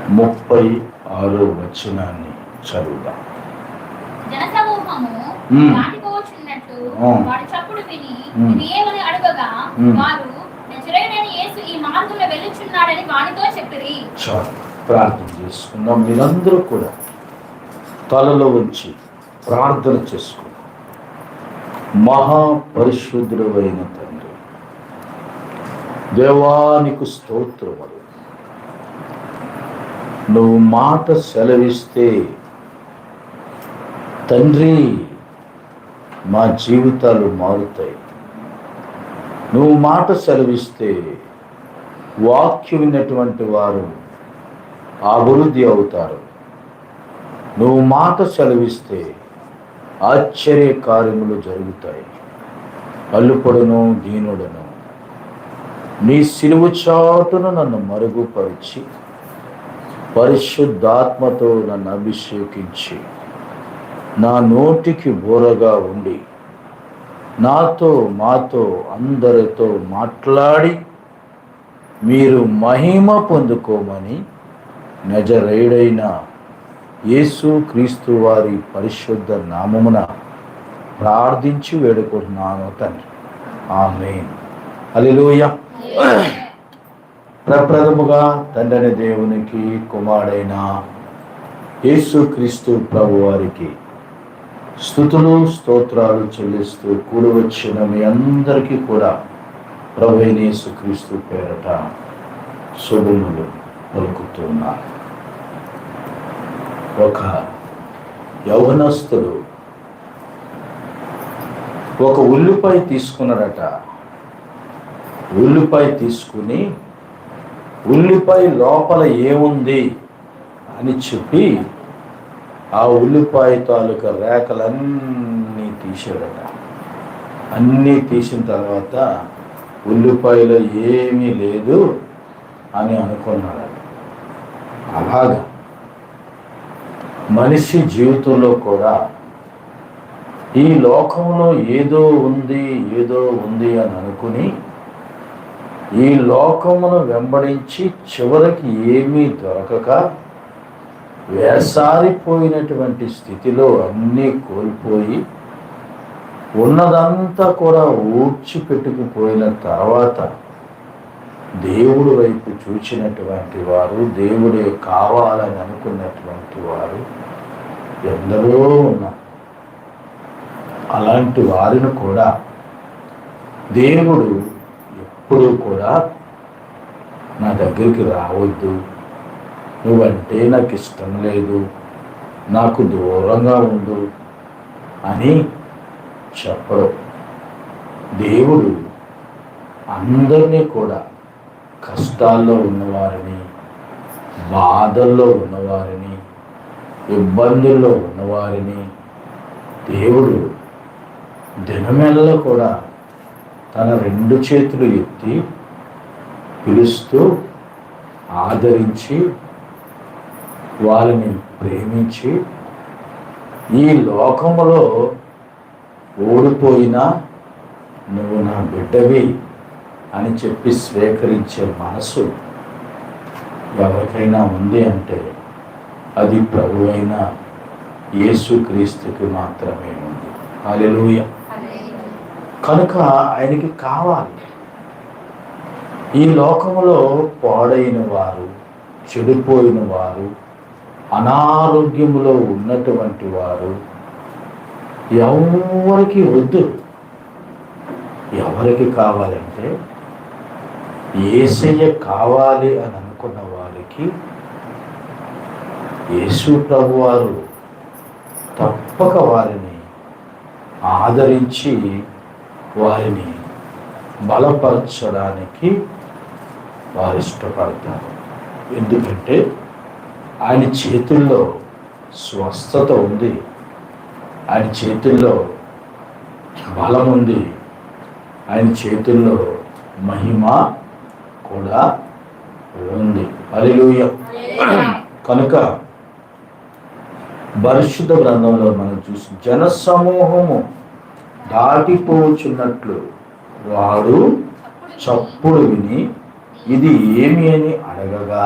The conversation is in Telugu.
36వ వచనాన్ని చదువుదాం. జనసమూహము దాటిపోవచ్చున్నట్టు వాడు చప్పుడు విని ఇది ఏమని అడగగా వారు నజరేయుడైన యేసు ఈ మార్గంలో వెళ్ళుచున్నాడని వానితో చెప్పిరి. చాలు, ప్రార్థన చేసుకుందాం. మీరందరూ కూడా తలలో ఉంచి ప్రార్థన చేసుకుందాం. మహాపరిశుద్ధుడైన తండ్రి, దేవానికి స్తోత్రములు. నువ్వు మాట సెలవిస్తే తండ్రి మా జీవితాలు మారుతాయి. నువ్వు మాట సెలవిస్తే వాక్యం విన్నటువంటి వారు అభివృద్ధి అవుతారు. నువ్వు మాట సెలవిస్తే ఆశ్చర్య కార్యములు జరుగుతాయి. అల్లుపడును దీనుడను నీ సిలువ చాటును నన్ను మరుగుపరిచి పరిశుద్ధాత్మతో నన్ను అభిషేకించి నా నోటికి బోరగా ఉండి నాతో మాతో అందరితో మాట్లాడి మీరు మహిమ పొందుకోమని నజరేయుడైన యేసు క్రీస్తు వారి పరిశుద్ధ నామమున ప్రార్థించి వేడుకుంటున్నాను తండ్రి. ఆమేన్. హల్లెలూయా. ప్రప్రథముగా తండ్రి దేవునికి కుమారుడైన యేసు క్రీస్తు ప్రభు వారికి స్తుతులు స్తోత్రాలు చెల్లిస్తూ కూడి వచ్చిన మీ అందరికీ కూడా ప్రభు అయిన యేసు క్రీస్తు పేరట శుభములు పలుకుతున్నారు. ఒక యౌవనస్తుడు ఒక ఉల్లిపాయ తీసుకున్నాడట. ఉల్లిపాయ తీసుకుని ఉల్లిపాయ లోపల ఏముంది అని చెప్పి ఆ ఉల్లిపాయ తాలూకా రేఖలన్నీ తీసాడట. అన్నీ తీసిన తర్వాత ఉల్లిపాయలో ఏమీ లేదు అని అనుకున్నాడట. అలాగా మనిషి జీవితంలో కూడా ఈ లోకంలో ఏదో ఉంది అని అనుకుని ఈ లోకమును వెంబడించి చివరికి ఏమీ దొరకక వేసారిపోయినటువంటి స్థితిలో అన్నీ కోల్పోయి ఉన్నదంతా కూడా ఊడ్చిపెట్టుకుపోయిన తర్వాత దేవుడి వైపు చూచినటువంటి వారు, దేవుడే కావాలని అనుకున్నటువంటి వారు ఎందరో ఉన్నారు. అలాంటి వారిని కూడా దేవుడు ఎప్పుడూ కూడా నా దగ్గరికి రావద్దు, నువ్వంటే నాకు ఇష్టం లేదు, నాకు దూరంగా ఉండు అని చెప్పడు. దేవుడు అందరినీ కూడా కష్టాల్లో ఉన్నవారిని, బాధల్లో ఉన్నవారిని, ఇబ్బందుల్లో ఉన్నవారిని దేవుడు దినమెల్ల కూడా తన 2 చేతులు ఎత్తి పిలుస్తూ ఆదరించి వారిని ప్రేమించి ఈ లోకములో ఓడిపోయినా నువ్వు నా బిడ్డవి అని చెప్పి స్వీకరించే మనసు ఎవరికైనా ఉంది అంటే అది ప్రభువైన యేసుక్రీస్తుకి మాత్రమే ఉంది. హల్లెలూయా. కనుక ఆయనకి కావాలి. ఈ లోకములో పాడైన వారు, చెడిపోయిన వారు, అనారోగ్యములో ఉన్నటువంటి వారు ఎవరికి వద్దు. ఎవరికి కావాలంటే యేసయ్య కావాలి అని అనుకున్న వారికి యేసు ప్రభువారు తప్పక వారిని ఆదరించి వారిని బలపరచడానికి వారు ఇష్టపడతారు. ఎందుకంటే ఆయన చేతుల్లో స్వస్థత ఉంది, ఆయన చేతుల్లో బలం ఉంది, ఆయన చేతుల్లో మహిమ కూడా ఉంది. హల్లెలూయా. కనుక పరిశుద్ధ గ్రంథంలో మనం చూసి జనసమూహము దాటిపోచున్నట్లు వాడు చప్పుడు విని ఇది ఏమి అని అడగగా